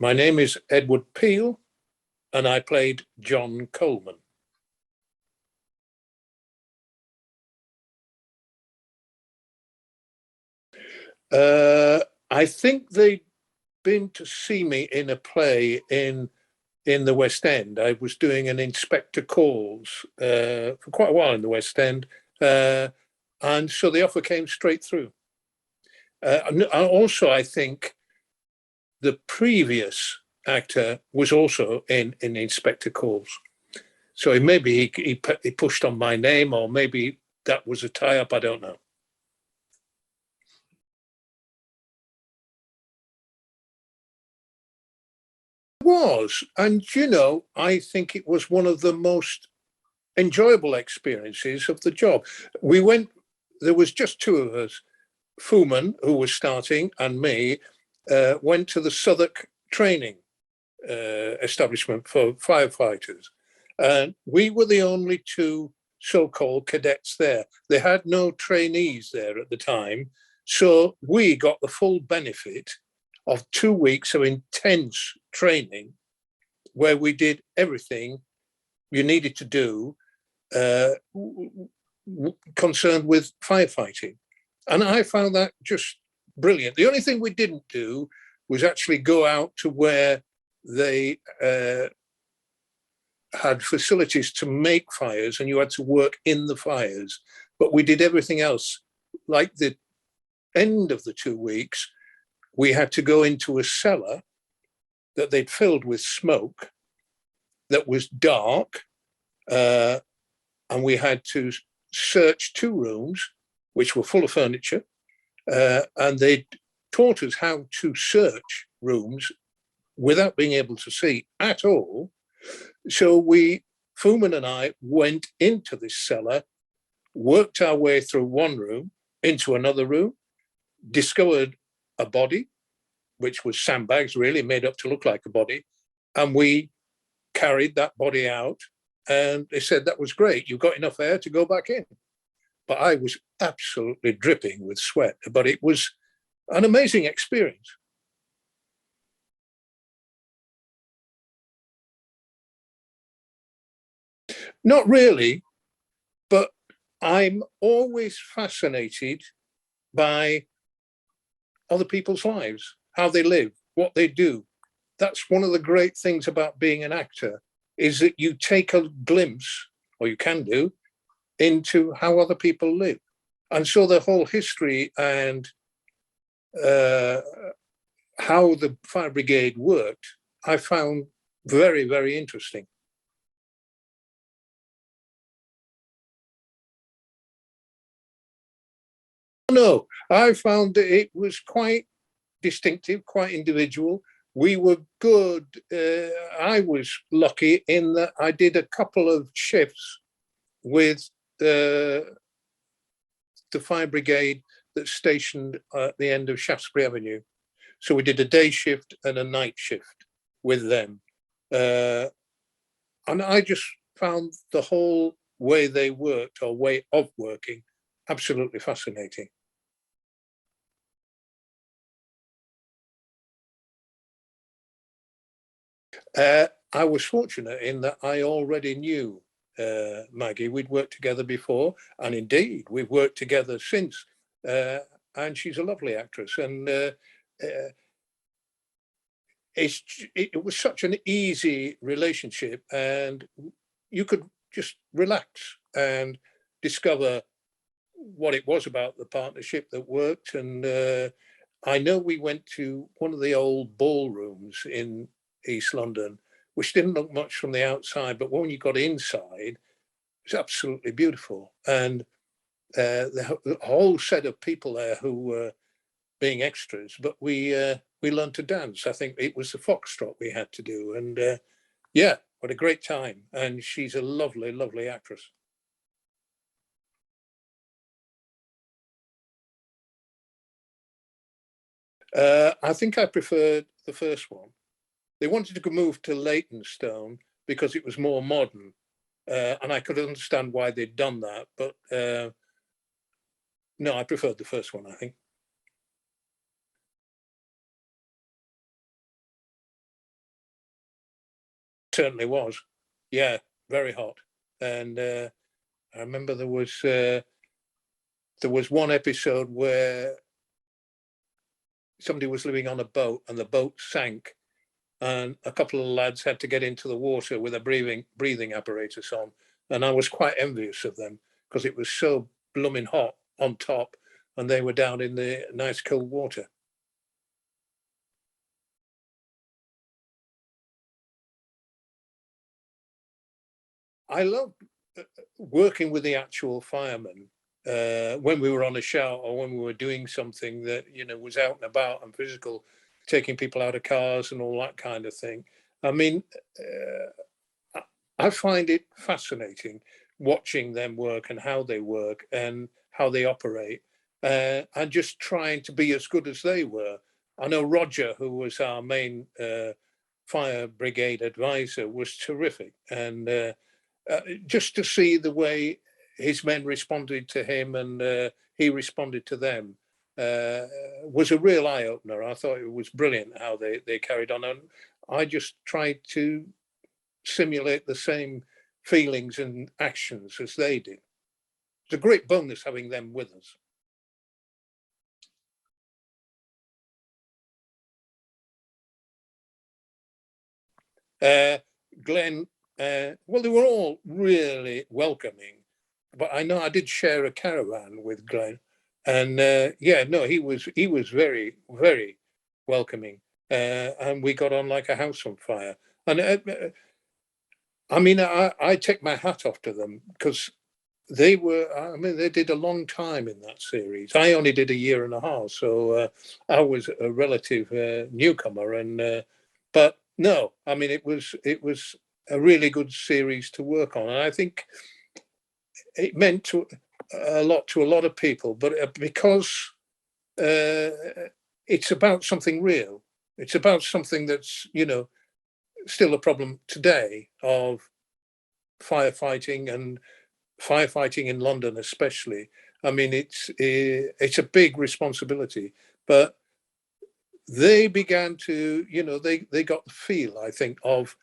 My name is Edward Peel, and I played John Coleman. I think they'd been to see me in a play in the West End. I was doing an Inspector Calls for quite a while in the West End, and so the offer came straight through. And also, I think the previous actor was also in Inspector Calls. So maybe he pushed on my name, or maybe that was a tie-up, I don't know. It was, and I think it was one of the most enjoyable experiences of the job. There was just two of us. Fuman, who was starting, and me, went to the Southwark training establishment for firefighters. And we were the only two so-called cadets there. They had no trainees there at the time. So we got the full benefit of 2 weeks of intense training where we did everything you needed to do concerned with firefighting. And I found that just brilliant. The only thing we didn't do was actually go out to where they had facilities to make fires and you had to work in the fires. But we did everything else. Like the end of the 2 weeks, we had to go into a cellar that they'd filled with smoke that was dark, and we had to search 2 rooms which were full of furniture, and they taught us how to search rooms without being able to see at all. So Fuman and I went into this cellar, worked our way through one room, into another room, discovered a body, which was sandbags really made up to look like a body, and we carried that body out, and they said that was great, you've got enough air to go back in. But I was absolutely dripping with sweat, but it was an amazing experience. Not really, but I'm always fascinated by other people's lives, how they live, what they do. That's one of the great things about being an actor, is that you take a glimpse, or you can do, into how other people live. And so the whole history and how the fire brigade worked, I found very, very interesting. No, I found that it was quite distinctive, quite individual. We were good. I was lucky in that I did a couple of shifts with the fire brigade that's stationed at the end of Shaftesbury Avenue. So we did a day shift and a night shift with them. And I just found the whole way they worked, or way of working, absolutely fascinating. I was fortunate in that I already knew Maggie. We'd worked together before, and indeed we've worked together since. And she's a lovely actress, and it was such an easy relationship, and you could just relax and discover what it was about the partnership that worked. And I know we went to one of the old ballrooms in East London, which didn't look much from the outside, but when you got inside, it was absolutely beautiful. And the whole set of people there who were being extras, but we learned to dance. I think it was the foxtrot we had to do, and yeah, what a great time. And she's a lovely, lovely actress. I think I preferred the first one. They wanted to move to Leytonstone because it was more modern, and I could understand why they'd done that. But no, I preferred the first one, I think. Certainly was. Yeah, very hot. And I remember there was one episode where somebody was living on a boat and the boat sank, and a couple of lads had to get into the water with a breathing apparatus on, and I was quite envious of them because it was so blooming hot on top, and they were down in the nice cold water. I loved working with the actual firemen when we were on a shout or when we were doing something that was out and about and physical, taking people out of cars and all that kind of thing. I mean, I find it fascinating watching them work and how they work and how they operate, and just trying to be as good as they were. I know Roger, who was our main fire brigade advisor, was terrific, and just to see the way his men responded to him and he responded to them was a real eye opener. I thought it was brilliant how they carried on, and I just tried to simulate the same feelings and actions as they did. It's a great bonus having them with us. Uh, Glenn, well, they were all really welcoming, but I know I did share a caravan with Glenn, and yeah, no, he was very very welcoming, and we got on like a house on fire. And I mean, I take my hat off to them because they were. I mean, they did a long time in that series. I only did a year and a half, so I was a relative newcomer, and but no, I mean, it was a really good series to work on, and I think it meant to a lot of people, but because uh, it's about something real. It's about something that's still a problem today of firefighting, and firefighting in London especially. I mean, it's a big responsibility, but they began to they got the feel, I think, of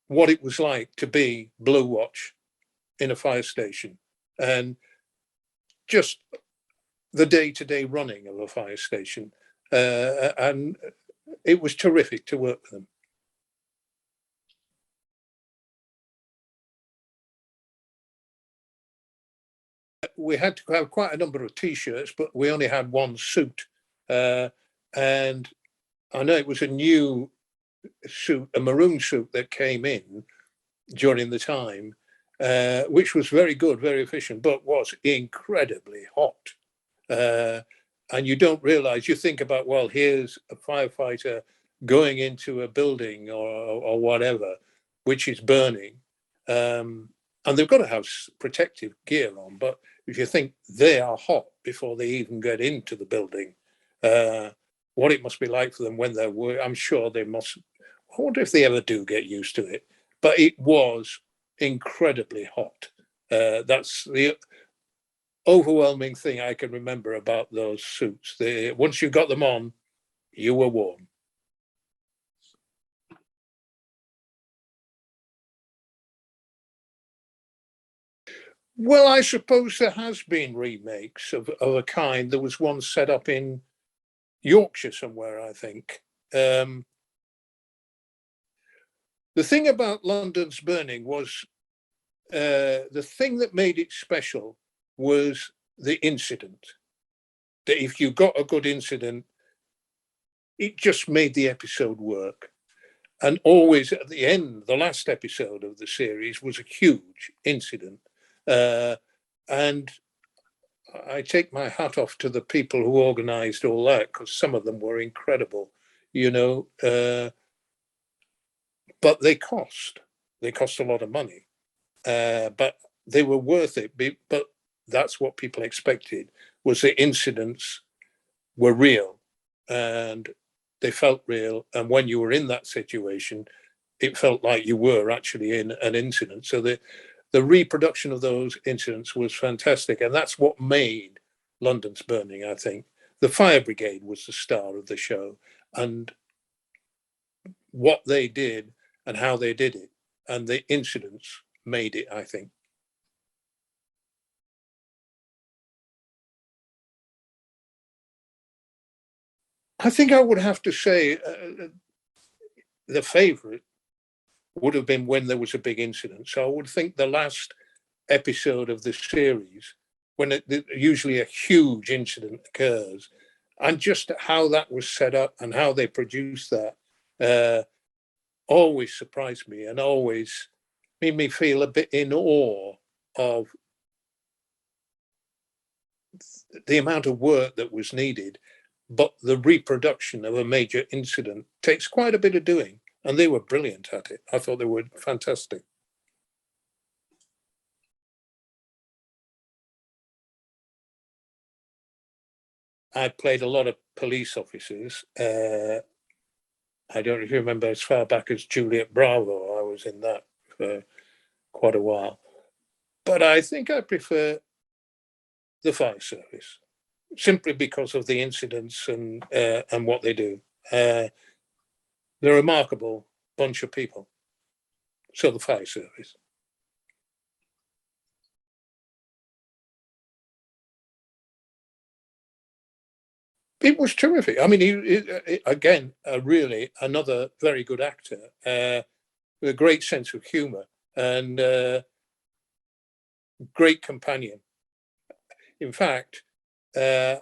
what it was like to be Blue Watch in a fire station, and just the day-to-day running of a fire station, and it was terrific to work with them. We had to have quite a number of T-shirts, but we only had one suit, and I know it was a new suit, a maroon suit that came in during the time, which was very good, very efficient, but was incredibly hot. Uh, and you don't realize, you think about, well, here's a firefighter going into a building or whatever, which is burning. And they've got to have protective gear on. But if you think they are hot before they even get into the building, uh, what it must be like for them when they're working, I'm sure they must. I wonder if they ever do get used to it. But it was incredibly hot. That's the overwhelming thing I can remember about those suits. Once you got them on, you were warm. Well, I suppose there has been remakes of a kind. There was one set up in Yorkshire somewhere, I think. Um, the thing about London's Burning was the thing that made it special was the incident. That if you got a good incident, it just made the episode work. And always at the end, the last episode of the series was a huge incident. Uh, and I take my hat off to the people who organized all that, because some of them were incredible, you know, but they cost. They cost a lot of money, but they were worth it. But that's what people expected, was the incidents were real and they felt real. And when you were in that situation, it felt like you were actually in an incident. So the reproduction of those incidents was fantastic, and that's what made London's Burning, I think. The fire brigade was the star of the show, and what they did, and how they did it, and the incidents made it, I think. I think I would have to say the favourite would have been when there was a big incident. So I would think the last episode of the series, when usually a huge incident occurs, and just how that was set up and how they produced that, always surprised me and always made me feel a bit in awe of the amount of work that was needed. But the reproduction of a major incident takes quite a bit of doing, and they were brilliant at it. I thought they were fantastic. I played a lot of police officers. I don't know if you remember, as far back as Juliet Bravo, I was in that for quite a while. But I think I prefer the fire service, simply because of the incidents and what they do. They're a remarkable bunch of people. So the fire service. It was terrific. I mean, again, really another very good actor with a great sense of humour and great companion. In fact, I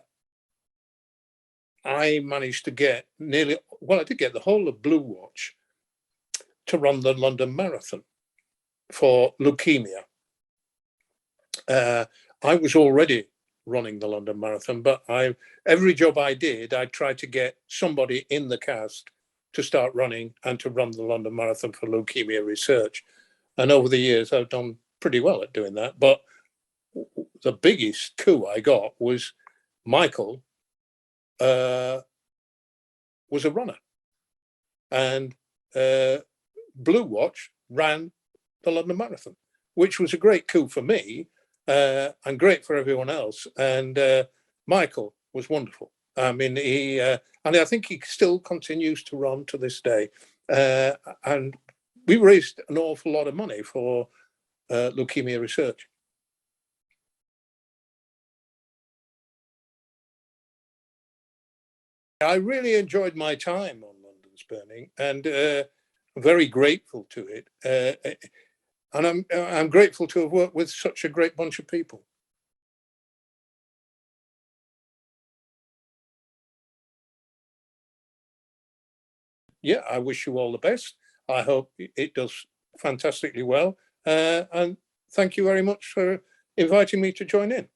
managed to get I did get the whole of Blue Watch to run the London Marathon for leukemia. I was already running the London Marathon, but every job I did, I tried to get somebody in the cast to start running and to run the London Marathon for leukemia research. And over the years, I've done pretty well at doing that. But the biggest coup I got was Michael was a runner, and Blue Watch ran the London Marathon, which was a great coup for me and great for everyone else. And Michael was wonderful. I mean, and I think he still continues to run to this day. And we raised an awful lot of money for leukemia research. I really enjoyed my time on London's Burning, and I'm very grateful to it. And I'm grateful to have worked with such a great bunch of people. Yeah, I wish you all the best. I hope it does fantastically well. And thank you very much for inviting me to join in.